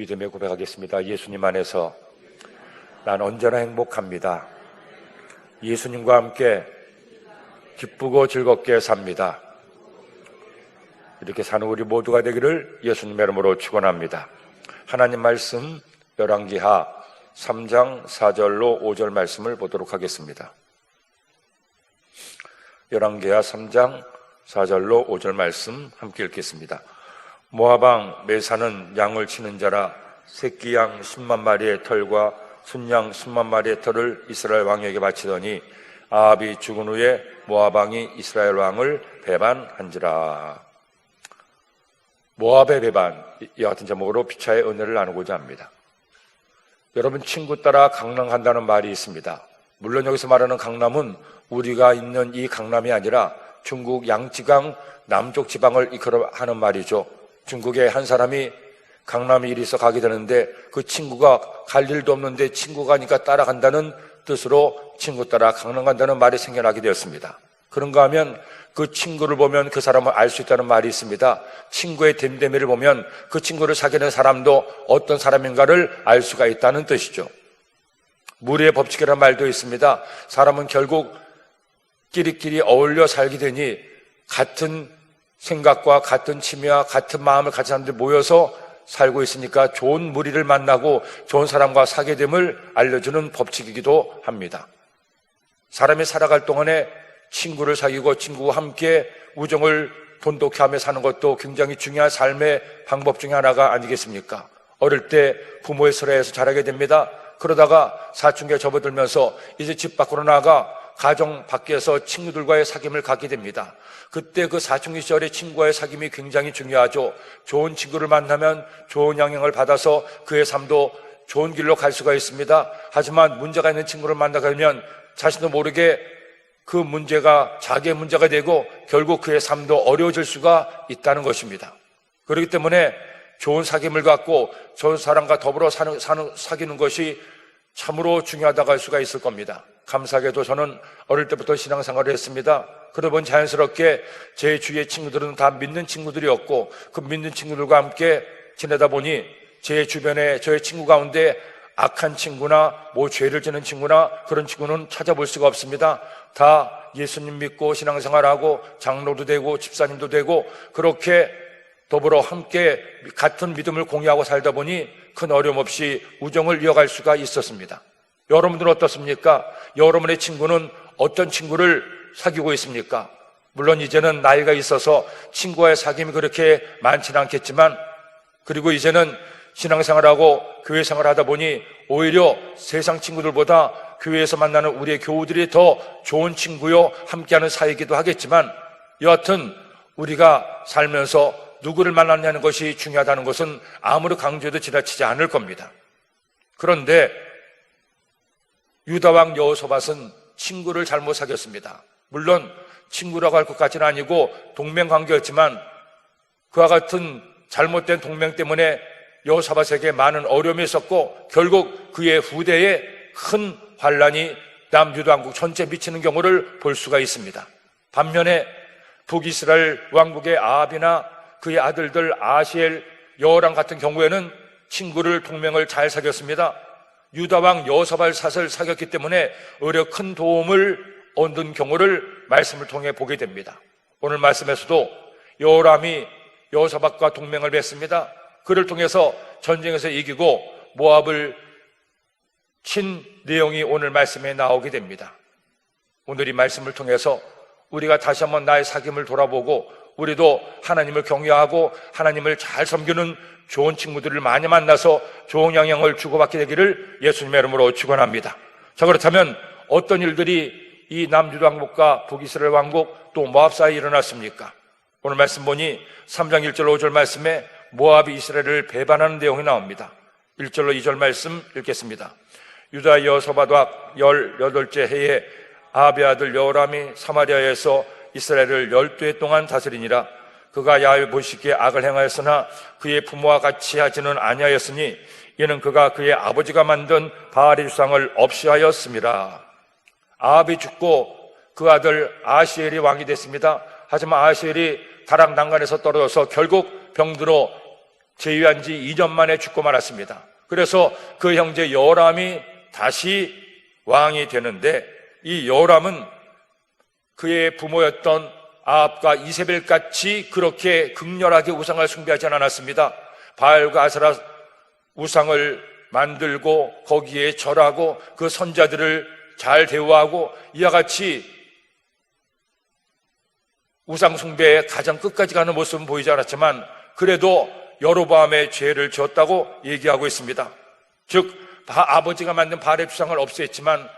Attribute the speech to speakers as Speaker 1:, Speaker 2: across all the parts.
Speaker 1: 믿음의 고백하겠습니다. 예수님 안에서 난 언제나 행복합니다. 예수님과 함께 기쁘고 즐겁게 삽니다. 이렇게 사는 우리 모두가 되기를 예수님의 이름으로 축원합니다. 하나님 말씀 열왕기하 3장 4절로 5절 말씀을 보도록 하겠습니다. 열왕기하 3장 4절로 5절 말씀 함께 읽겠습니다. 모압 왕 메사는 양을 치는 자라 새끼 양 10만 마리의 털과 순양 10만 마리의 털을 이스라엘 왕에게 바치더니 아합이 죽은 후에 모압 왕이 이스라엘 왕을 배반한지라. 모압의 배반, 이와 같은 제목으로 피차의 은혜를 나누고자 합니다. 여러분, 친구 따라 강남 간다는 말이 있습니다. 물론 여기서 말하는 강남은 우리가 있는 이 강남이 아니라 중국 양쯔강 남쪽 지방을 이끌어 하는 말이죠. 중국의 한 사람이 강남에 일이 있어 가게 되는데 그 친구가 갈 일도 없는데 친구가 가니까 따라간다는 뜻으로 친구 따라 강남 간다는 말이 생겨나게 되었습니다. 그런가 하면 그 친구를 보면 그 사람을 알 수 있다는 말이 있습니다. 친구의 됨됨이를 보면 그 친구를 사귀는 사람도 어떤 사람인가를 알 수가 있다는 뜻이죠. 무리의 법칙이라는 말도 있습니다. 사람은 결국 끼리끼리 어울려 살게 되니 같은 생각과 같은 취미와 같은 마음을 가진 사람들이 모여서 살고 있으니까 좋은 무리를 만나고 좋은 사람과 사귀게 됨을 알려주는 법칙이기도 합니다. 사람이 살아갈 동안에 친구를 사귀고 친구와 함께 우정을 돈독히 하며 사는 것도 굉장히 중요한 삶의 방법 중에 하나가 아니겠습니까? 어릴 때 부모의 설해에서 자라게 됩니다. 그러다가 사춘기에 접어들면서 이제 집 밖으로 나가 가정 밖에서 친구들과의 사귐을 갖게 됩니다. 그때 그 사춘기 시절의 친구와의 사귐이 굉장히 중요하죠. 좋은 친구를 만나면 좋은 영향을 받아서 그의 삶도 좋은 길로 갈 수가 있습니다. 하지만 문제가 있는 친구를 만나게 되면 자신도 모르게 그 문제가 자기의 문제가 되고 결국 그의 삶도 어려워질 수가 있다는 것입니다. 그렇기 때문에 좋은 사귐을 갖고 좋은 사람과 더불어 사귀는 것이 참으로 중요하다고 할 수가 있을 겁니다. 감사하게도 저는 어릴 때부터 신앙생활을 했습니다. 그러다 보니 자연스럽게 제 주위의 친구들은 다 믿는 친구들이었고 그 믿는 친구들과 함께 지내다 보니 제 주변에 저의 친구 가운데 악한 친구나 죄를 지는 친구나 그런 친구는 찾아볼 수가 없습니다. 다 예수님 믿고 신앙생활하고 장로도 되고 집사님도 되고 그렇게 더불어 함께 같은 믿음을 공유하고 살다 보니 큰 어려움 없이 우정을 이어갈 수가 있었습니다. 여러분들은 어떻습니까? 여러분의 친구는 어떤 친구를 사귀고 있습니까? 물론 이제는 나이가 있어서 친구와의 사귐이 그렇게 많지는 않겠지만 그리고 이제는 신앙생활하고 교회생활을 하다 보니 오히려 세상 친구들보다 교회에서 만나는 우리의 교우들이 더 좋은 친구요 함께하는 사이이기도 하겠지만 여하튼 우리가 살면서 누구를 만났냐는 것이 중요하다는 것은 아무리 강조해도 지나치지 않을 겁니다. 그런데 유다왕 여호사밧은 친구를 잘못 사귀었습니다. 물론 친구라고 할 것 같지는 아니고 동맹관계였지만 그와 같은 잘못된 동맹 때문에 여호사밧에게 많은 어려움이 있었고 결국 그의 후대에 큰 환란이 남유다 왕국 전체에 미치는 경우를 볼 수가 있습니다. 반면에 북이스라엘 왕국의 아합이나 그의 아들들 아시엘, 여호람 같은 경우에는 친구를 동맹을 잘 사귀었습니다. 유다왕 여호사밧을 사귀었기 때문에 오히려 큰 도움을 얻는 경우를 말씀을 통해 보게 됩니다. 오늘 말씀에서도 여호람이 여호사밧과 동맹을 맺습니다. 그를 통해서 전쟁에서 이기고 모압을 친 내용이 오늘 말씀에 나오게 됩니다. 오늘 이 말씀을 통해서 우리가 다시 한번 나의 사귐을 돌아보고 우리도 하나님을 경외하고 하나님을 잘 섬기는 좋은 친구들을 많이 만나서 좋은 영향을 주고받게 되기를 예수님의 이름으로 축원합니다. 자, 그렇다면 어떤 일들이 이 남유다 왕국과 북이스라엘 왕국 또 모압 사이에 일어났습니까? 오늘 말씀 보니 3장 1절 5절 말씀에 모압이 이스라엘을 배반하는 내용이 나옵니다. 1절로 2절 말씀 읽겠습니다. 유다 여호사밧 왕 18째 해에 아합의 아들 여호람이 사마리아에서 이스라엘을 12해 동안 다스리니라. 그가 야훼 보시기에 악을 행하였으나 그의 부모와 같이 하지는 아니하였으니 이는 그가 그의 아버지가 만든 바알의 주상을 없이 하였음이라. 아합이 죽고 그 아들 아시엘이 왕이 됐습니다. 하지만 아시엘이 다락 난간에서 떨어져서 결국 병들어 재위한 지 2년 만에 죽고 말았습니다. 그래서 그 형제 여호람이 다시 왕이 되는데, 이 여호람은 그의 부모였던 아합과 이세벨같이 그렇게 극렬하게 우상을 숭배하지 않았습니다. 바알과 아세라 우상을 만들고 거기에 절하고 그 선자들을 잘 대우하고 이와 같이 우상 숭배의 가장 끝까지 가는 모습은 보이지 않았지만, 그래도 여로보암의 죄를 지었다고 얘기하고 있습니다. 즉 아버지가 만든 바알의 주상을 없애했지만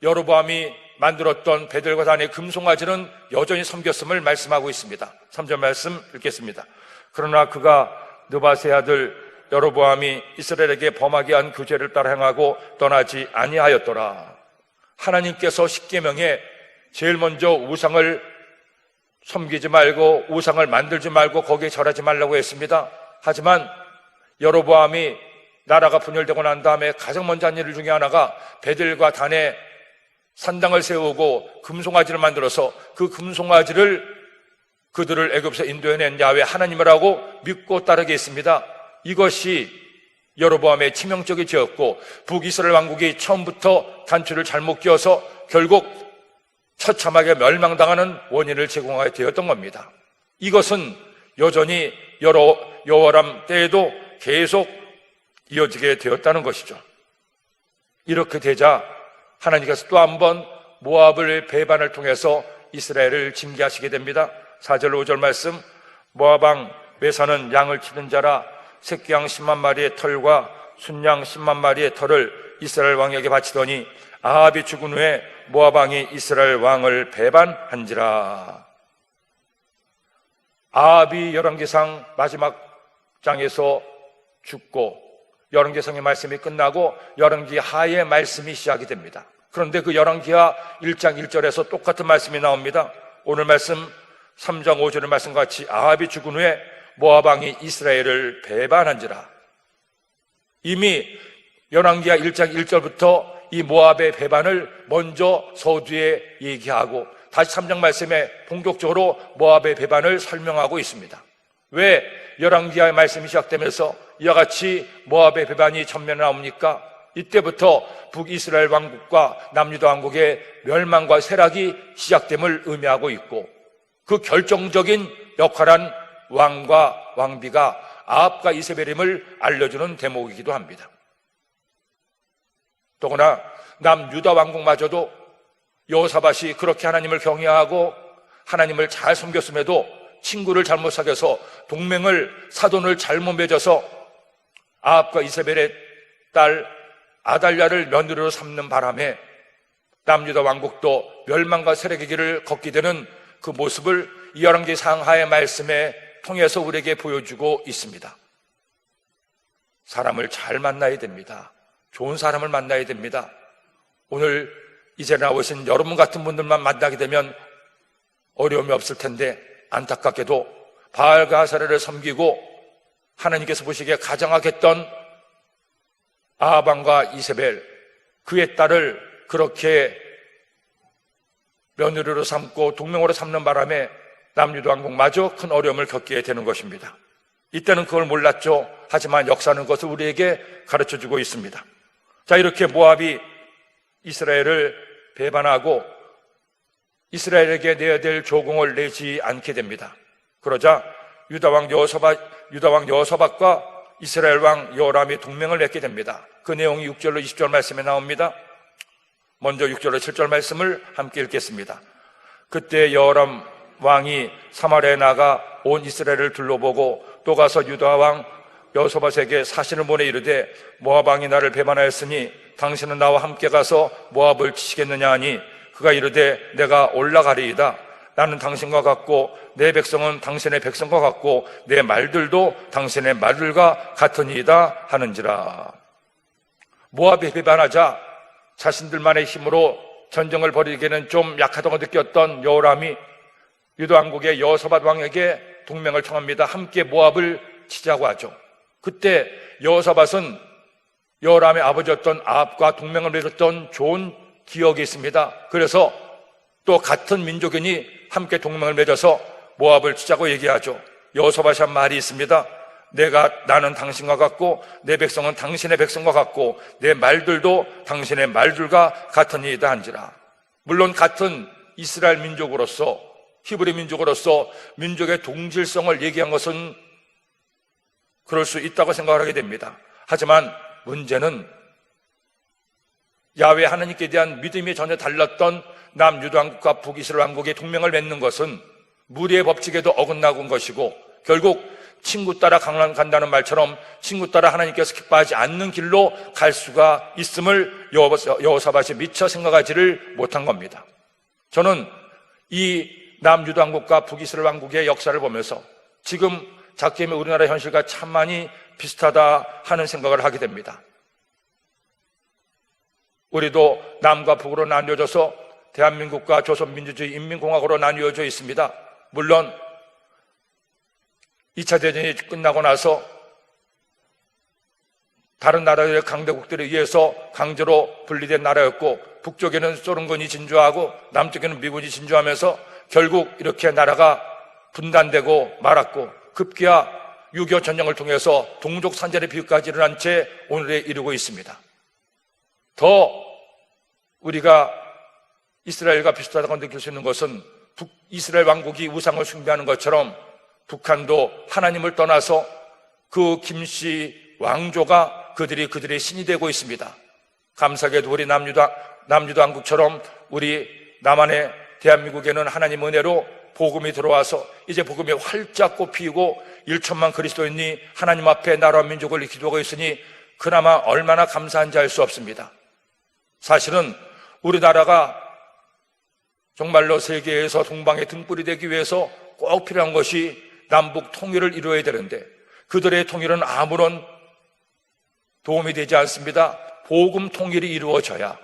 Speaker 1: 여로보암이 만들었던 베들과 단의 금송아지는 여전히 섬겼음을 말씀하고 있습니다. 3절 말씀 읽겠습니다. 그러나 그가 느바세 아들 여로보암이 이스라엘에게 범하게 한 그 죄를 따라 행하고 떠나지 아니하였더라. 하나님께서 십계명에 제일 먼저 우상을 섬기지 말고 우상을 만들지 말고 거기에 절하지 말라고 했습니다. 하지만 여로보암이 나라가 분열되고 난 다음에 가장 먼저 한 일 중에 하나가 베들과 단에 산당을 세우고 금송아지를 만들어서 그 금송아지를 그들을 애굽에서 인도해낸 야훼 하나님이라고 믿고 따르게 했습니다. 이것이 여로보암의 치명적인 죄였고, 북이스라엘 왕국이 처음부터 단추를 잘못 끼워서 결국 처참하게 멸망당하는 원인을 제공하게 되었던 겁니다. 이것은 여전히 여호람 때에도 계속 이어지게 되었다는 것이죠. 이렇게 되자 하나님께서 또 한 번 모압을 배반을 통해서 이스라엘을 징계하시게 됩니다. 4절 5절 말씀, 모압 왕 메사는 양을 치는 자라 새끼양 10만 마리의 털과 순양 10만 마리의 털을 이스라엘 왕에게 바치더니 아합이 죽은 후에 모압 왕이 이스라엘 왕을 배반한지라. 아합이 열왕기상 마지막 장에서 죽고 열왕기상의 말씀이 끝나고 열왕기하의 말씀이 시작이 됩니다. 그런데 그 열왕기하 1장 1절에서 똑같은 말씀이 나옵니다. 오늘 말씀 3장 5절의 말씀과 같이 아합이 죽은 후에 모압 왕이 이스라엘을 배반한지라. 이미 열왕기하 1장 1절부터 이 모압의 배반을 먼저 서두에 얘기하고 다시 3장 말씀에 본격적으로 모압의 배반을 설명하고 있습니다. 왜 열왕기하의 말씀이 시작되면서 이와 같이 모압의 배반이 전면에 나옵니까? 이때부터 북이스라엘 왕국과 남유다 왕국의 멸망과 쇠락이 시작됨을 의미하고 있고, 그 결정적인 역할한 왕과 왕비가 아합과 이세벨임을 알려주는 대목이기도 합니다. 더구나 남유다 왕국마저도 여호사밧이 그렇게 하나님을 경외하고 하나님을 잘 섬겼음에도 친구를 잘못 사귀어서 동맹을 사돈을 잘못 맺어서 아합과 이세벨의 딸 아달랴를 며느리로 삼는 바람에 남유다 왕국도 멸망과 세력의 길을 걷게 되는 그 모습을 이 열왕기 상하의 말씀에 통해서 우리에게 보여주고 있습니다. 사람을 잘 만나야 됩니다. 좋은 사람을 만나야 됩니다. 오늘 이제 나오신 여러분 같은 분들만 만나게 되면 어려움이 없을 텐데, 안타깝게도 바알과 아세라를 섬기고 하나님께서 보시기에 가장 악했던 아합 왕과 이세벨, 그의 딸을 그렇게 며느리로 삼고 동맹으로 삼는 바람에 남유다 왕국마저 큰 어려움을 겪게 되는 것입니다. 이때는 그걸 몰랐죠. 하지만 역사는 그것을 우리에게 가르쳐주고 있습니다. 자, 이렇게 모압이 이스라엘을 배반하고 이스라엘에게 내야 될 조공을 내지 않게 됩니다. 그러자 유다 왕 여호사밧과 이스라엘 왕 여호람이 동맹을 맺게 됩니다. 그 내용이 6절로 20절 말씀에 나옵니다. 먼저 6절로 7절 말씀을 함께 읽겠습니다. 그때 여호람 왕이 사마리아에 나가 온 이스라엘을 둘러보고 또 가서 유다 왕 여호사밧에게 사신을 보내 이르되 모압 왕이 나를 배반하였으니 당신은 나와 함께 가서 모압을 치시겠느냐 하니 그가 이르되 내가 올라가리이다. 나는 당신과 같고 내 백성은 당신의 백성과 같고 내 말들도 당신의 말들과 같으니이다 하는지라. 모압이 배반하자 자신들만의 힘으로 전쟁을 벌이기에는 좀 약하다고 느꼈던 여호람이 유다 왕국의 여호사밧 왕에게 동맹을 청합니다. 함께 모압을 치자고 하죠. 그때 여호사밧은 여호람의 아버지였던 아합과 동맹을 맺었던 좋은 기억이 있습니다. 그래서 또 같은 민족이니 함께 동맹을 맺어서 모압을 치자고 얘기하죠. 여호사밧이 한 말이 있습니다. 나는 당신과 같고 내 백성은 당신의 백성과 같고 내 말들도 당신의 말들과 같으니이다 한지라. 물론 같은 이스라엘 민족으로서, 히브리 민족으로서 민족의 동질성을 얘기한 것은 그럴 수 있다고 생각을 하게 됩니다. 하지만 문제는 야훼 하나님께 대한 믿음이 전혀 달랐던 남유다왕국과 북이스라엘 왕국의 동맹을 맺는 것은 무리의 법칙에도 어긋나는 것이고, 결국 친구 따라 강남 간다는 말처럼 친구 따라 하나님께서 기뻐하지 않는 길로 갈 수가 있음을 여호사밧이 미처 생각하지를 못한 겁니다. 저는 이 남유다왕국과 북이스라엘 왕국의 역사를 보면서 지금 작게임의 우리나라 현실과 참 많이 비슷하다 하는 생각을 하게 됩니다. 우리도 남과 북으로 나뉘어져서 대한민국과 조선민주주의 인민공화국으로 나뉘어져 있습니다. 물론 2차 대전이 끝나고 나서 다른 나라의 강대국들에 의해서 강제로 분리된 나라였고, 북쪽에는 소련군이 진주하고 남쪽에는 미군이 진주하면서 결국 이렇게 나라가 분단되고 말았고, 급기야 6.25 전쟁을 통해서 동족 산전의 비극까지 일어난 채 오늘에 이르고 있습니다. 더 우리가 이스라엘과 비슷하다고 느낄 수 있는 것은 이스라엘 왕국이 우상을 숭배하는 것처럼 북한도 하나님을 떠나서 그 김씨 왕조가 그들의 신이 되고 있습니다. 감사하게도 우리 남유다 왕국처럼 우리 남한의 대한민국에는 하나님 은혜로 복음이 들어와서 이제 복음이 활짝 꽃피우고 1천만 그리스도인이 하나님 앞에 나라와 민족을 기도하고 있으니 그나마 얼마나 감사한지 알 수 없습니다. 사실은 우리나라가 정말로 세계에서 동방의 등불이 되기 위해서 꼭 필요한 것이 남북 통일을 이루어야 되는데, 그들의 통일은 아무런 도움이 되지 않습니다. 복음 통일이 이루어져야,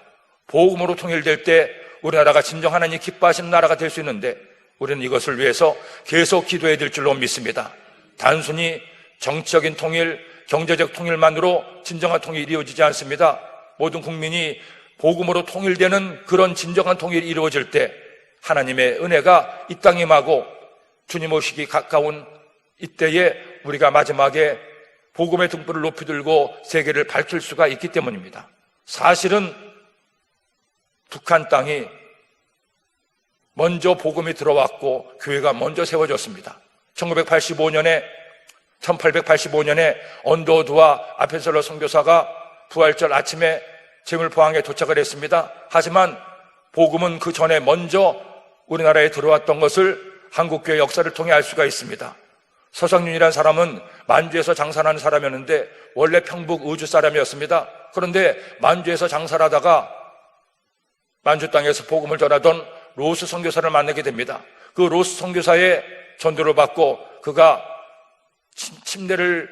Speaker 1: 복음으로 통일될 때 우리나라가 진정 하나님 기뻐하시는 나라가 될 수 있는데, 우리는 이것을 위해서 계속 기도해야 될 줄로 믿습니다. 단순히 정치적인 통일, 경제적 통일만으로 진정한 통일이 이루어지지 않습니다. 모든 국민이 복음으로 통일되는 그런 진정한 통일이 이루어질 때 하나님의 은혜가 이 땅에 임하고 주님 오시기 가까운 이때에 우리가 마지막에 복음의 등불을 높이 들고 세계를 밝힐 수가 있기 때문입니다. 사실은 북한 땅이 먼저 복음이 들어왔고 교회가 먼저 세워졌습니다. 1885년에 언더우드와 아펜셀러 선교사가 부활절 아침에 제물포항에 도착을 했습니다. 하지만 복음은 그 전에 먼저 우리나라에 들어왔던 것을 한국교회 역사를 통해 알 수가 있습니다. 서성윤이라는 사람은 만주에서 장사하는 사람이었는데 원래 평북 의주 사람이었습니다. 그런데 만주에서 장사를 하다가 만주 땅에서 복음을 전하던 로스 선교사를 만나게 됩니다. 그 로스 선교사의 전도를 받고 그가 침례를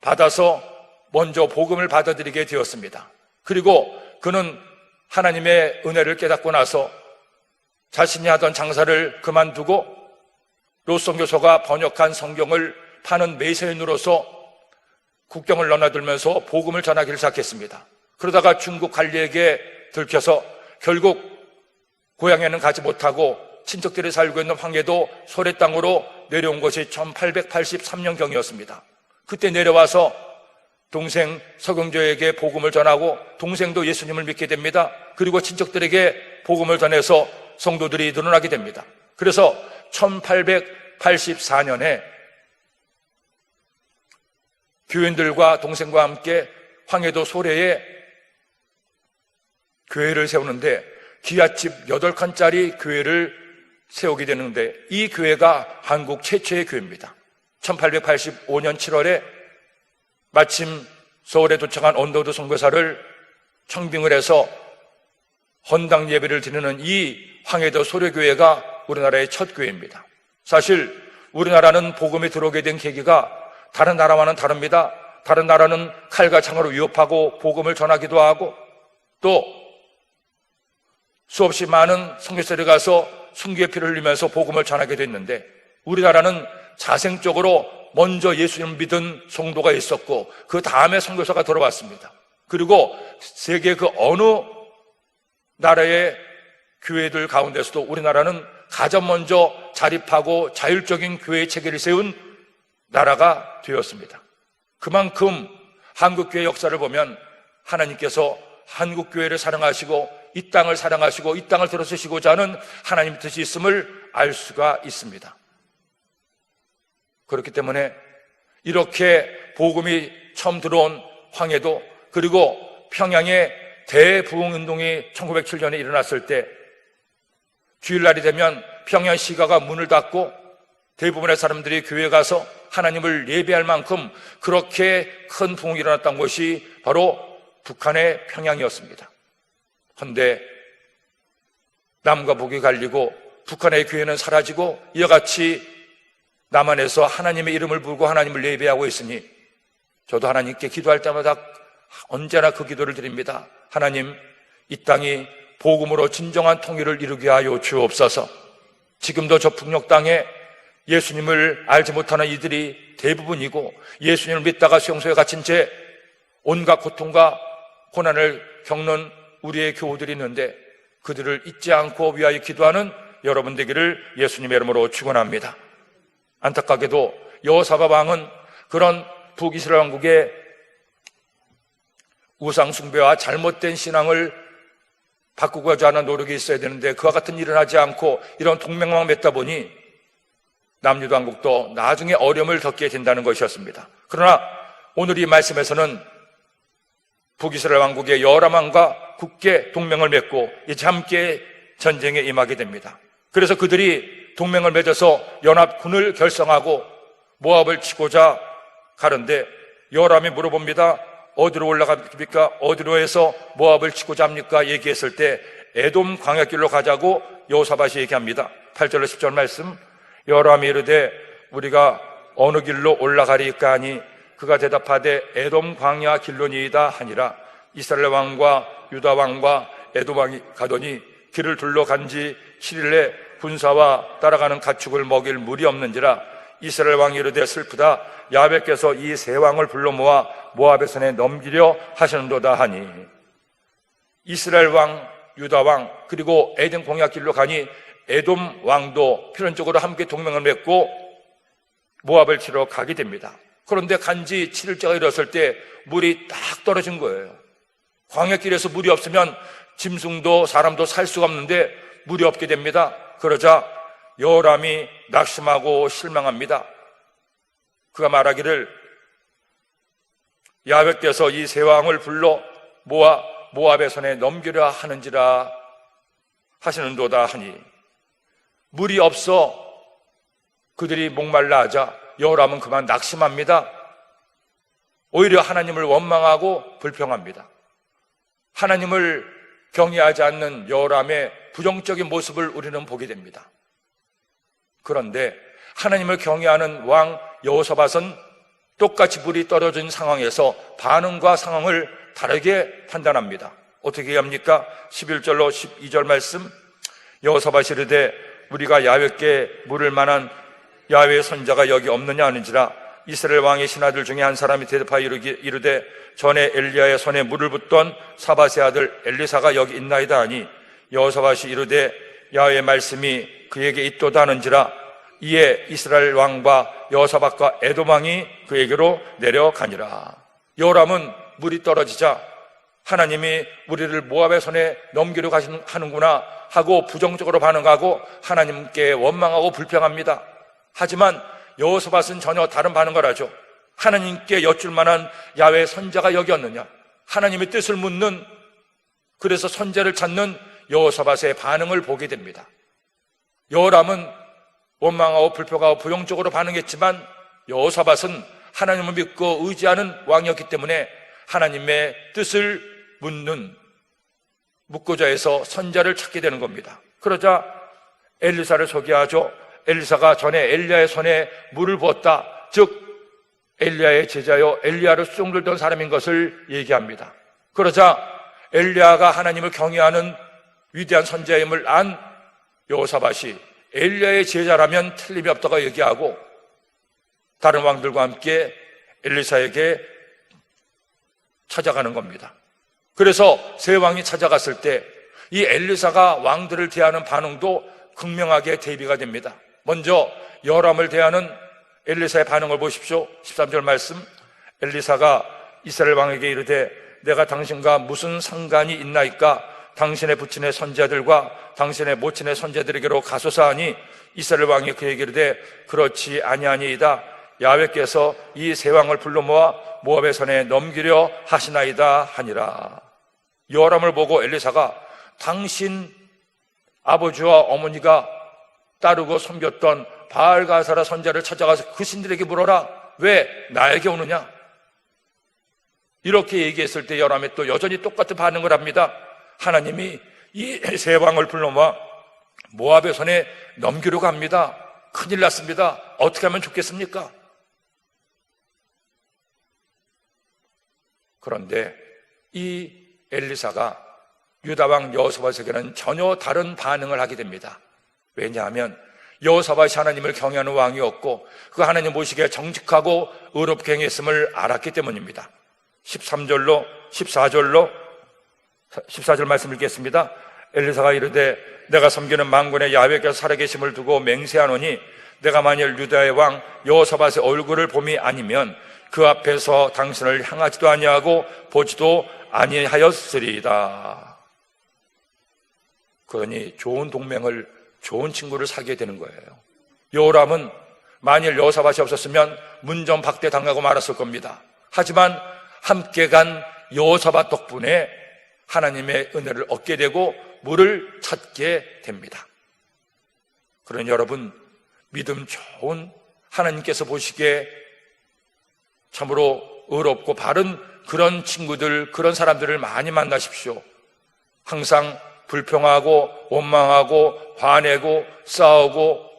Speaker 1: 받아서 먼저 복음을 받아들이게 되었습니다. 그리고 그는 하나님의 은혜를 깨닫고 나서 자신이 하던 장사를 그만두고 로스 선교사가 번역한 성경을 파는 매세인으로서 국경을 넘나들면서 복음을 전하기를 시작했습니다. 그러다가 중국 관리에게 들켜서 결국 고향에는 가지 못하고 친척들이 살고 있는 황해도 소래 땅으로 내려온 것이 1883년경이었습니다. 그때 내려와서 동생 서경조에게 복음을 전하고 동생도 예수님을 믿게 됩니다. 그리고 친척들에게 복음을 전해서 성도들이 늘어나게 됩니다. 그래서 1884년에 교인들과 동생과 함께 황해도 소래에 교회를 세우는데 기아집 8칸짜리 교회를 세우게 되는데 이 교회가 한국 최초의 교회입니다. 1885년 7월에 마침 서울에 도착한 언더우드 선교사를 청빙을 해서 헌당 예배를 드리는 이 황해도 소래교회가 우리나라의 첫 교회입니다. 사실 우리나라는 복음이 들어오게 된 계기가 다른 나라와는 다릅니다. 다른 나라는 칼과 창으로 위협하고 복음을 전하기도 하고 또 수없이 많은 선교사들이 가서 순교의 피를 흘리면서 복음을 전하게 됐는데 우리나라는 자생적으로 먼저 예수님을 믿은 성도가 있었고 그 다음에 선교사가 들어왔습니다. 그리고 세계 그 어느 나라의 교회들 가운데서도 우리나라는 가장 먼저 자립하고 자율적인 교회 체계를 세운 나라가 되었습니다. 그만큼 한국교회 역사를 보면 하나님께서 한국교회를 사랑하시고 이 땅을 사랑하시고 이 땅을 들어주시고자 하는 하나님의 뜻이 있음을 알 수가 있습니다. 그렇기 때문에 이렇게 복음이 처음 들어온 황해도, 그리고 평양의 대부흥운동이 1907년에 일어났을 때 주일날이 되면 평양시가가 문을 닫고 대부분의 사람들이 교회에 가서 하나님을 예배할 만큼 그렇게 큰 부흥이 일어났던 곳이 바로 북한의 평양이었습니다. 그런데 남과 북이 갈리고 북한의 교회는 사라지고 이와 같이 남한에서 하나님의 이름을 부르고 하나님을 예배하고 있으니 저도 하나님께 기도할 때마다 언제나 그 기도를 드립니다. 하나님, 이 땅이 복음으로 진정한 통일을 이루게 하여 주옵소서. 지금도 저 북녘 땅에 예수님을 알지 못하는 이들이 대부분이고 예수님을 믿다가 수용소에 갇힌 채 온갖 고통과 고난을 겪는 우리의 교우들이 있는데 그들을 잊지 않고 위하여 기도하는 여러분 되기를 예수님의 이름으로 축원합니다. 안타깝게도 여호사밧 왕은 그런 북이스라엘 왕국의 우상 숭배와 잘못된 신앙을 바꾸고자 하는 노력이 있어야 되는데 그와 같은 일을 하지 않고 이런 동맹만 맺다 보니 남유다 왕국도 나중에 어려움을 겪게 된다는 것이었습니다. 그러나 오늘 이 말씀에서는 북이스라엘 왕국의 여호람 왕과 굳게 동맹을 맺고 이제 함께 전쟁에 임하게 됩니다. 그래서 그들이 동맹을 맺어서 연합군을 결성하고 모압을 치고자 가는데 여호람이 물어봅니다. 어디로 올라갑니까? 어디로 해서 모압을 치고자 합니까? 얘기했을 때 에돔 광야길로 가자고 여호사밧이 얘기합니다. 8절로 10절 말씀. 여호람이 이르되 우리가 어느 길로 올라가리까 하니 그가 대답하되 에돔 광야 길로니이다 하니라. 이스라엘 왕과 유다 왕과 에돔 왕이 가더니 길을 둘러간 지 7일에 군사와 따라가는 가축을 먹일 물이 없는지라. 이스라엘 왕이 이르되 슬프다. 야훼께서 이 세 왕을 불러 모아 모압의 손에 넘기려 하시는도다 하니 이스라엘 왕, 유다 왕, 그리고 에덴 광야길로 가니 에돔 왕도 필연적으로 함께 동맹을 맺고 모압을 치러 가게 됩니다. 그런데 간지 7일째가 이뤘을 때 물이 딱 떨어진 거예요. 광야길에서 물이 없으면 짐승도 사람도 살 수가 없는데 물이 없게 됩니다. 그러자 여호람이 낙심하고 실망합니다. 그가 말하기를 야훼께서 이 세 왕을 불러 모아 모압의 손에 넘기려 하는지라 하시는도다 하니 물이 없어 그들이 목말라 하자 여호람은 그만 낙심합니다. 오히려 하나님을 원망하고 불평합니다. 하나님을 경외하지 않는 여호람의 부정적인 모습을 우리는 보게 됩니다. 그런데 하나님을 경외하는 왕 여호사밧은 똑같이 물이 떨어진 상황에서 반응과 상황을 다르게 판단합니다. 어떻게 합니까? 11절로 12절 말씀. 여호사밧이 이르되 우리가 야훼께 물을 만한 야훼의 선자가 여기 없느냐 하는지라. 이스라엘 왕의 신하들 중에 한 사람이 대답하여 이르되 전에 엘리야의 손에 물을 붓던 사밧의 아들 엘리사가 여기 있나이다 하니 여호사밧이 이르되 야훼의 말씀이 그에게 있도다 하는지라. 이에 이스라엘 왕과 여호사밧과 에돔 왕이 그에게로 내려가니라. 여호람은 물이 떨어지자 하나님이 우리를 모압의 손에 넘기려고 하는구나 하고 부정적으로 반응하고 하나님께 원망하고 불평합니다. 하지만 여호사밧은 전혀 다른 반응을 하죠. 하나님께 여쭐 만한 야훼 선자가 여기 없느냐, 하나님의 뜻을 묻는, 그래서 선자를 찾는 여호사밧의 반응을 보게 됩니다. 여호람은 원망하고 불평하고 부정적으로 반응했지만 여호사밧은 하나님을 믿고 의지하는 왕이었기 때문에 하나님의 뜻을 묻는, 묻고자 해서 선자를 찾게 되는 겁니다. 그러자 엘리사를 소개하죠. 엘리사가 전에 엘리야의 손에 물을 부었다, 즉 엘리야의 제자요 엘리야를 수종들던 사람인 것을 얘기합니다. 그러자 엘리야가 하나님을 경외하는 위대한 선자임을 안 여호사밧이 엘리야의 제자라면 틀림이 없다고 얘기하고 다른 왕들과 함께 엘리사에게 찾아가는 겁니다. 그래서 세 왕이 찾아갔을 때 이 엘리사가 왕들을 대하는 반응도 극명하게 대비가 됩니다. 먼저 여호람을 대하는 엘리사의 반응을 보십시오. 13절 말씀. 엘리사가 이스라엘 왕에게 이르되 내가 당신과 무슨 상관이 있나이까? 당신의 부친의 선지자들과 당신의 모친의 선지자들에게로 가소서 하니 이스라엘 왕이 그에게 이르되 그렇지 아니하니이다. 야훼께서 이 세 왕을 불러 모아 모압의 손에 넘기려 하시나이다 하니라. 여호람을 보고 엘리사가 당신 아버지와 어머니가 따르고 섬겼던 바알가사라 선지자를 찾아가서 그 신들에게 물어라. 왜 나에게 오느냐? 이렇게 얘기했을 때 여호람이 또 여전히 똑같은 반응을 합니다. 하나님이 이 세 왕을 불러 모아 모압의 손에 넘기려고 합니다. 큰일 났습니다. 어떻게 하면 좋겠습니까? 그런데 이 엘리사가 유다왕 여호사밧에게는 전혀 다른 반응을 하게 됩니다. 왜냐하면 여호사밧이 하나님을 경외하는 왕이었고 그 하나님 보시기에 정직하고 의롭게 행했음을 알았기 때문입니다. 14절 말씀 읽겠습니다. 엘리사가 이르되 내가 섬기는 만군의 야훼께서 살아계심을 두고 맹세하노니 내가 만일 유다의 왕 여호사밧의 얼굴을 봄이 아니면 그 앞에서 당신을 향하지도 아니하고 보지도 아니하였으리이다. 그러니 좋은 동맹을, 좋은 친구를 사귀게 되는 거예요. 여호람은 만일 여호사밧이 없었으면 문전박대 당하고 말았을 겁니다. 하지만 함께 간 여호사밧 덕분에 하나님의 은혜를 얻게 되고 물을 찾게 됩니다. 그러니 여러분, 믿음 좋은 하나님께서 보시기에 참으로 의롭고 바른 그런 친구들, 그런 사람들을 많이 만나십시오. 항상 불평하고 원망하고 화내고 싸우고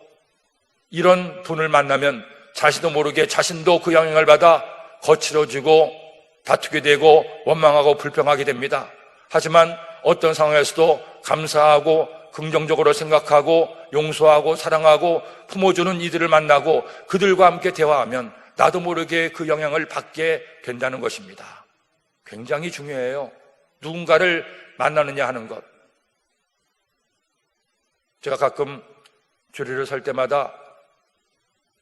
Speaker 1: 이런 분을 만나면 자신도 모르게 자신도 그 영향을 받아 거칠어지고 다투게 되고 원망하고 불평하게 됩니다. 하지만 어떤 상황에서도 감사하고 긍정적으로 생각하고 용서하고 사랑하고 품어주는 이들을 만나고 그들과 함께 대화하면 나도 모르게 그 영향을 받게 된다는 것입니다. 굉장히 중요해요. 누군가를 만나느냐 하는 것. 제가 가끔 주례를 설 때마다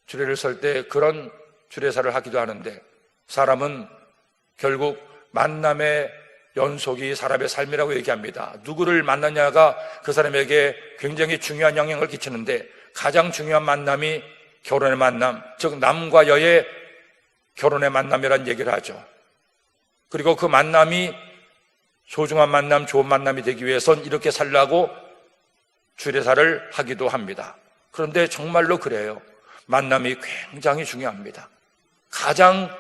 Speaker 1: 주례를 설 때 그런 주례사를 하기도 하는데 사람은 결국 만남의 연속이 사람의 삶이라고 얘기합니다. 누구를 만나냐가 그 사람에게 굉장히 중요한 영향을 끼치는데 가장 중요한 만남이 결혼의 만남, 즉 남과 여의 결혼의 만남이라는 얘기를 하죠. 그리고 그 만남이 소중한 만남, 좋은 만남이 되기 위해선 이렇게 살라고 주례사를 하기도 합니다. 그런데 정말로 그래요. 만남이 굉장히 중요합니다. 가장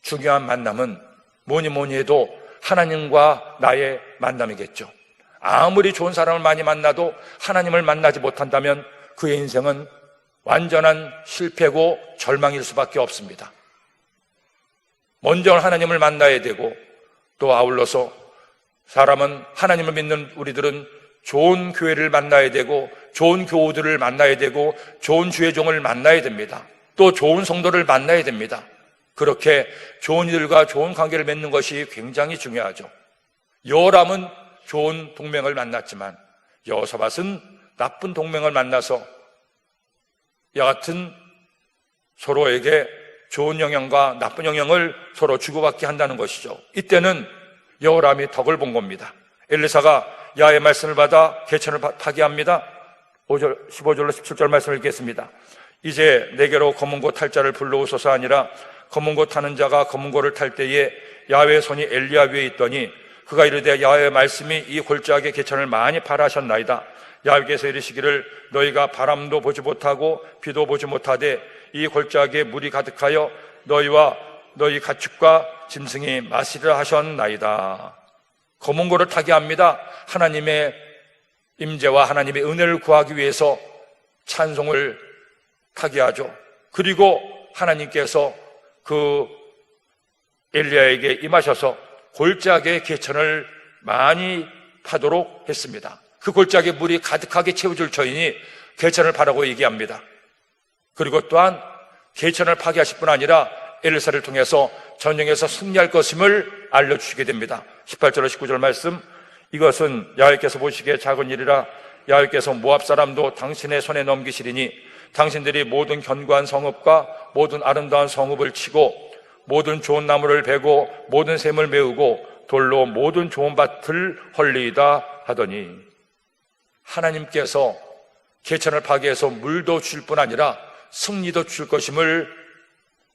Speaker 1: 중요한 만남은 뭐니 해도 하나님과 나의 만남이겠죠. 아무리 좋은 사람을 많이 만나도 하나님을 만나지 못한다면 그의 인생은 완전한 실패고 절망일 수밖에 없습니다. 먼저 하나님을 만나야 되고 또 아울러서 사람은 하나님을 믿는 우리들은 좋은 교회를 만나야 되고 좋은 교우들을 만나야 되고 좋은 주의 종을 만나야 됩니다. 또 좋은 성도를 만나야 됩니다. 그렇게 좋은 이들과 좋은 관계를 맺는 것이 굉장히 중요하죠. 여호람은 좋은 동맹을 만났지만 여호사밧은 나쁜 동맹을 만나서 이와 같은 서로에게 좋은 영향과 나쁜 영향을 서로 주고받게 한다는 것이죠. 이때는 여호람이 덕을 본 겁니다. 엘리사가 야훼의 말씀을 받아 개천을 파기합니다. 15절로 17절 말씀을 읽겠습니다. 이제 내게로 검은 고 탈 자를 불러오소서 하니라. 검은 고 타는 자가 검은 고를 탈 때에 야훼의 손이 엘리야 위에 있더니 그가 이르되 야훼의 말씀이 이 골짜기의 개천을 많이 파라하셨나이다. 야훼께서 이르시기를 너희가 바람도 보지 못하고 비도 보지 못하되 이 골짜기에 물이 가득하여 너희와 너희 가축과 짐승이 마시리라 하셨나이다. 검은 고를 타게 합니다. 하나님의 임재와 하나님의 은혜를 구하기 위해서 찬송을 타게 하죠. 그리고 하나님께서 그 엘리야에게 임하셔서 골짜기의 개천을 많이 파도록 했습니다. 그 골짜기에 물이 가득하게 채워줄 터이니 개천을 파라고 얘기합니다. 그리고 또한 개천을 파게 하실 뿐 아니라 엘리사를 통해서 전쟁에서 승리할 것임을 알려주시게 됩니다. 18절 19절 말씀, 이것은 야훼께서 보시기에 작은 일이라. 야훼께서 모압 사람도 당신의 손에 넘기시리니 당신들이 모든 견고한 성읍과 모든 아름다운 성읍을 치고 모든 좋은 나무를 베고 모든 샘을 메우고 돌로 모든 좋은 밭을 헐리이다 하더니, 하나님께서 개천을 파괴해서 물도 줄 뿐 아니라 승리도 줄 것임을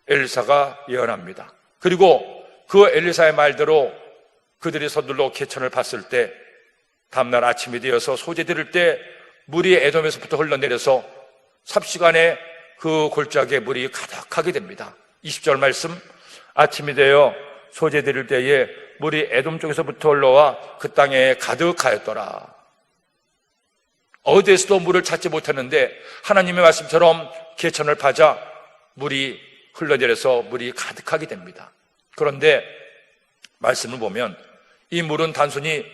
Speaker 1: 엘리사가 예언합니다. 그리고 그 엘리사의 말대로 그들이 서둘러 개천을 봤을 때 다음날 아침이 되어서 소재 들을 때 물이 에돔에서부터 흘러내려서 삽시간에 그 골짜기에 물이 가득하게 됩니다. 20절 말씀, 아침이 되어 소재 들을 때에 물이 에돔 쪽에서부터 흘러와 그 땅에 가득하였더라. 어디에서도 물을 찾지 못했는데 하나님의 말씀처럼 개천을 파자 물이 흘러내려서 물이 가득하게 됩니다. 그런데 말씀을 보면 이 물은 단순히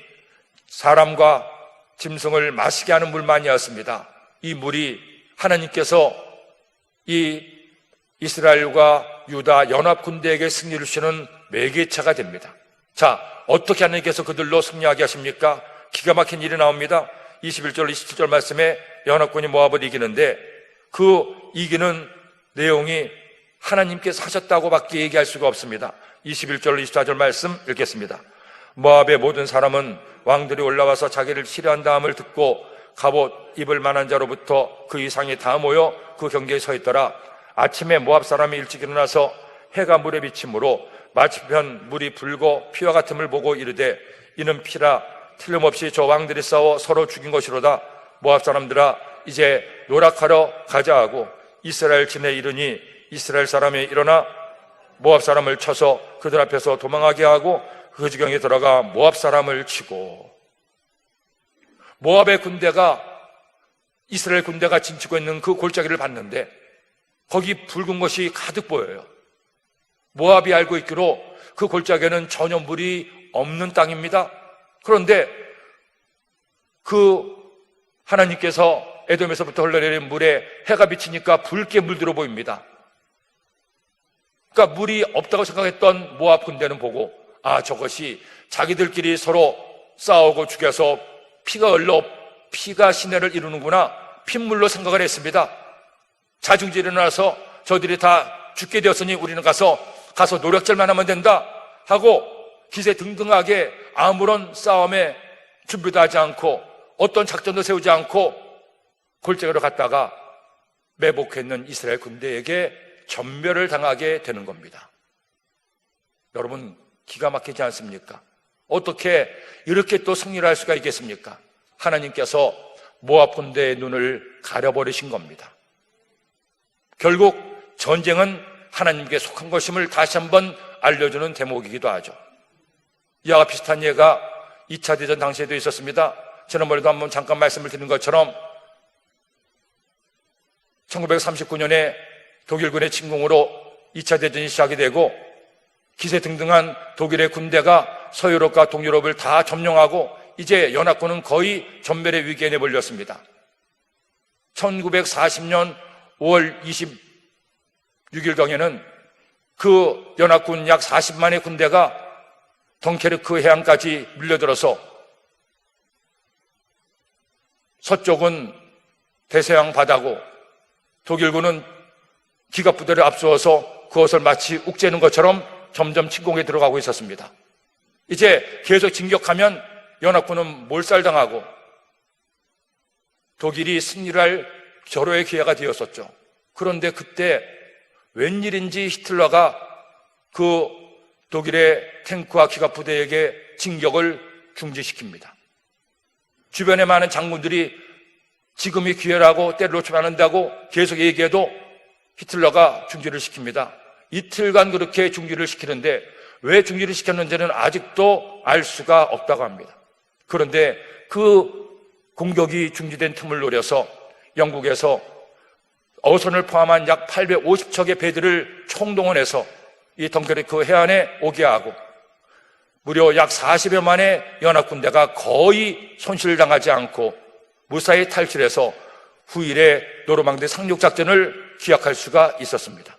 Speaker 1: 사람과 짐승을 마시게 하는 물만이었습니다. 이 물이 하나님께서 이 이스라엘과 유다 연합 군대에게 승리를 주시는 매개체가 됩니다. 자, 어떻게 하나님께서 그들로 승리하게 하십니까? 기가 막힌 일이 나옵니다. 21절, 27절 말씀에 연합군이 모압을 이기는데 그 이기는 내용이 하나님께서 하셨다고 밖에 얘기할 수가 없습니다. 21절, 24절 말씀 읽겠습니다. 모압의 모든 사람은 왕들이 올라와서 자기를 치료한 다음을 듣고 갑옷 입을 만한 자로부터 그 이상이 다 모여 그 경계에 서 있더라. 아침에 모압 사람이 일찍 일어나서 해가 물에 비침으로 마치편 물이 붉고 피와 같음을 보고 이르되 이는 피라, 틀림없이 저 왕들이 싸워 서로 죽인 것이로다. 모압 사람들아, 이제 노력하러 가자 하고 이스라엘 진에 이르니 이스라엘 사람이 일어나 모압 사람을 쳐서 그들 앞에서 도망하게 하고 그 지경에 들어가 모압 사람을 치고, 모압의 군대가 이스라엘 군대가 진치고 있는 그 골짜기를 봤는데 거기 붉은 것이 가득 보여요. 모압이 알고 있기로 그 골짜기에는 전혀 물이 없는 땅입니다. 그런데 그 하나님께서 에돔에서부터 흘러내린 물에 해가 비치니까 붉게 물들어 보입니다. 그러니까 물이 없다고 생각했던 모압 군대는 보고, 아, 저것이 자기들끼리 서로 싸우고 죽여서 피가 흘러 피가 시내를 이루는구나, 핏물로 생각을 했습니다. 자중질이 일어나서 저들이 다 죽게 되었으니 우리는 가서 노력질만 하면 된다 하고 기세등등하게 아무런 싸움에 준비도 하지 않고 어떤 작전도 세우지 않고 골짜기로 갔다가 매복했는 이스라엘 군대에게 전멸을 당하게 되는 겁니다. 여러분, 기가 막히지 않습니까? 어떻게 이렇게 또 승리를 할 수가 있겠습니까? 하나님께서 모압 군대의 눈을 가려버리신 겁니다. 결국 전쟁은 하나님께 속한 것임을 다시 한번 알려주는 대목이기도 하죠. 이와 비슷한 예가 2차 대전 당시에도 있었습니다. 지난번에도 한번 잠깐 말씀을 드린 것처럼 1939년에 독일군의 침공으로 2차 대전이 시작이 되고 기세등등한 독일의 군대가 서유럽과 동유럽을 다 점령하고 이제 연합군은 거의 전멸의 위기에 내몰렸습니다. 1940년 5월 26일경에는 그 연합군 약 40만의 군대가 덩케르크 해안까지 밀려들어서 서쪽은 대서양 바다고 독일군은 기갑부대를 앞세워서 그것을 마치 욱죄는 것처럼 점점 침공에 들어가고 있었습니다. 이제 계속 진격하면 연합군은 몰살당하고 독일이 승리를 할 절호의 기회가 되었었죠. 그런데 그때 웬일인지 히틀러가 그 독일의 탱크와 기갑부대에게 진격을 중지시킵니다. 주변에 많은 장군들이 지금이 기회라고 때를 놓치면 안 된다고 계속 얘기해도 히틀러가 중지를 시킵니다. 이틀간 그렇게 중지를 시키는데 왜 중지를 시켰는지는 아직도 알 수가 없다고 합니다. 그런데 그 공격이 중지된 틈을 노려서 영국에서 어선을 포함한 약 850척의 배들을 총동원해서 이 덩케르크 해안에 오게 하고 무려 약 40여만의 연합군대가 거의 손실을 당하지 않고 무사히 탈출해서 후일의 노르망디 상륙작전을 기약할 수가 있었습니다.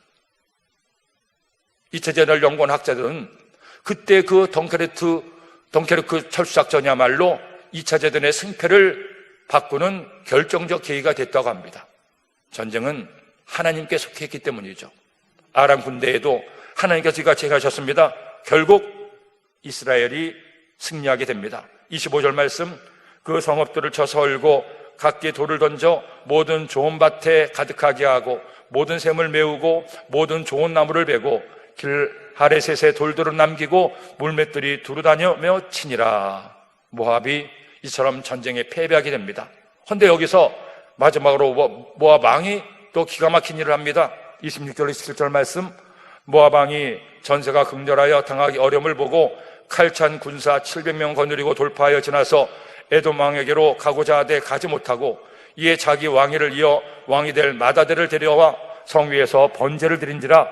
Speaker 1: 2차 대전을 연구한 학자들은 그때 그 덩케르크 철수작전이야말로 2차 대전의 승패를 바꾸는 결정적 계기가 됐다고 합니다. 전쟁은 하나님께 속했기 때문이죠. 아람 군대에도 하나님께서 이같이 하셨습니다. 결국 이스라엘이 승리하게 됩니다. 25절 말씀, 그 성읍들을 쳐서 헐고 각기 돌을 던져 모든 좋은 밭에 가득하게 하고 모든 샘을 메우고 모든 좋은 나무를 베고 길 아래셋에 돌들을 남기고 물맷들이 두루다니며 치니라. 모압이 이처럼 전쟁에 패배하게 됩니다. 그런데 여기서 마지막으로 모압 왕이 또 기가 막힌 일을 합니다. 26절 27절 말씀, 모압 왕이 전세가 극렬하여 당하기 어려움을 보고 칼찬 군사 700명 거느리고 돌파하여 지나서 에돔 왕에게로 가고자 하되 가지 못하고 이에 자기 왕위를 이어 왕이 될 마다들을 데려와 성 위에서 번제를 드린지라.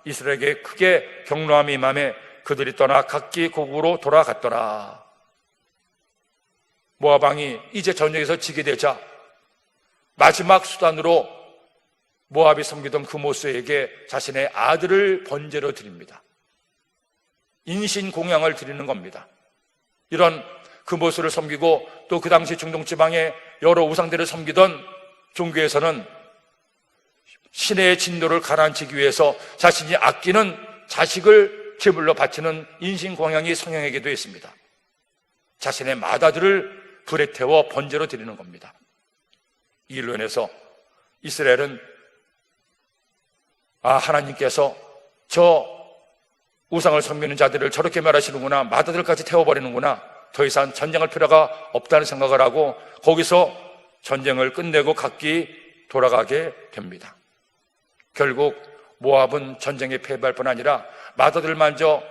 Speaker 1: 이스라엘에게 크게 경노함이 임하매 그들이 떠나 각기 고국으로 돌아갔더라. 모압 왕이 이제 전쟁에서 지게 되자 마지막 수단으로 모압이 섬기던 그 모세에게 자신의 아들을 번제로 드립니다. 인신공양을 드리는 겁니다. 이런 그 모세를 섬기고 또 그 당시 중동 지방의 여러 우상들을 섬기던 종교에서는 신의 진노를 가라앉히기 위해서 자신이 아끼는 자식을 제물로 바치는 인신공양이 성행하게 되어 있습니다. 자신의 맏아들을 불에 태워 번제로 드리는 겁니다. 이 일로 인해서 이스라엘은 하나님께서 저 우상을 섬기는 자들을 저렇게 멸하시는구나, 맏아들까지 태워버리는구나, 더 이상 전쟁할 필요가 없다는 생각을 하고 거기서 전쟁을 끝내고 각기 돌아가게 됩니다. 결국 모압은 전쟁에 패배할 뿐 아니라 맏아들마저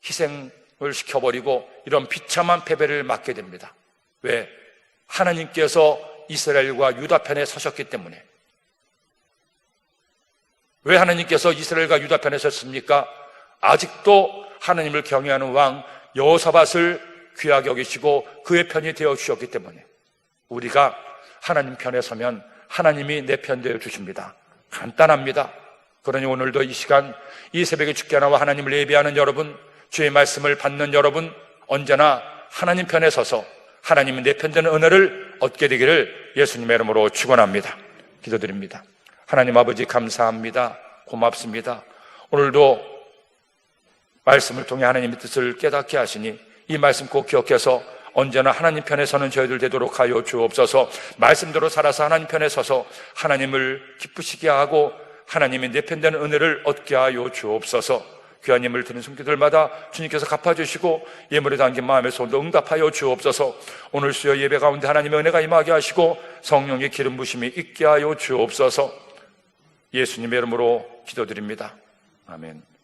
Speaker 1: 희생을 시켜버리고 이런 비참한 패배를 맞게 됩니다. 왜? 하나님께서 이스라엘과 유다 편에 서셨기 때문에. 왜 하나님께서 이스라엘과 유다 편에 섰습니까? 아직도 하나님을 경외하는 왕 여호사밧을 귀하게 여기시고 그의 편이 되어 주셨기 때문에. 우리가 하나님 편에 서면 하나님이 내 편 되어 주십니다. 간단합니다. 그러니 오늘도 이 시간 이 새벽에 주께 나와 하나님을 예배하는 여러분, 주의 말씀을 받는 여러분, 언제나 하나님 편에 서서 하나님은 내 편 되는 은혜를 얻게 되기를 예수님의 이름으로 축원합니다. 기도드립니다. 하나님 아버지 감사합니다. 고맙습니다. 오늘도 말씀을 통해 하나님의 뜻을 깨닫게 하시니 이 말씀 꼭 기억해서 언제나 하나님 편에 서는 저희들 되도록 하여 주옵소서. 말씀대로 살아서 하나님 편에 서서 하나님을 기쁘시게 하고 하나님의 내 편 되는 은혜를 얻게 하여 주옵소서. 귀한 예물 드린 손길들마다 주님께서 갚아주시고 예물에 담긴 마음의 소원도 응답하여 주옵소서. 오늘 수요 예배 가운데 하나님의 은혜가 임하게 하시고 성령의 기름 부심이 있게 하여 주옵소서. 예수님의 이름으로 기도드립니다. 아멘.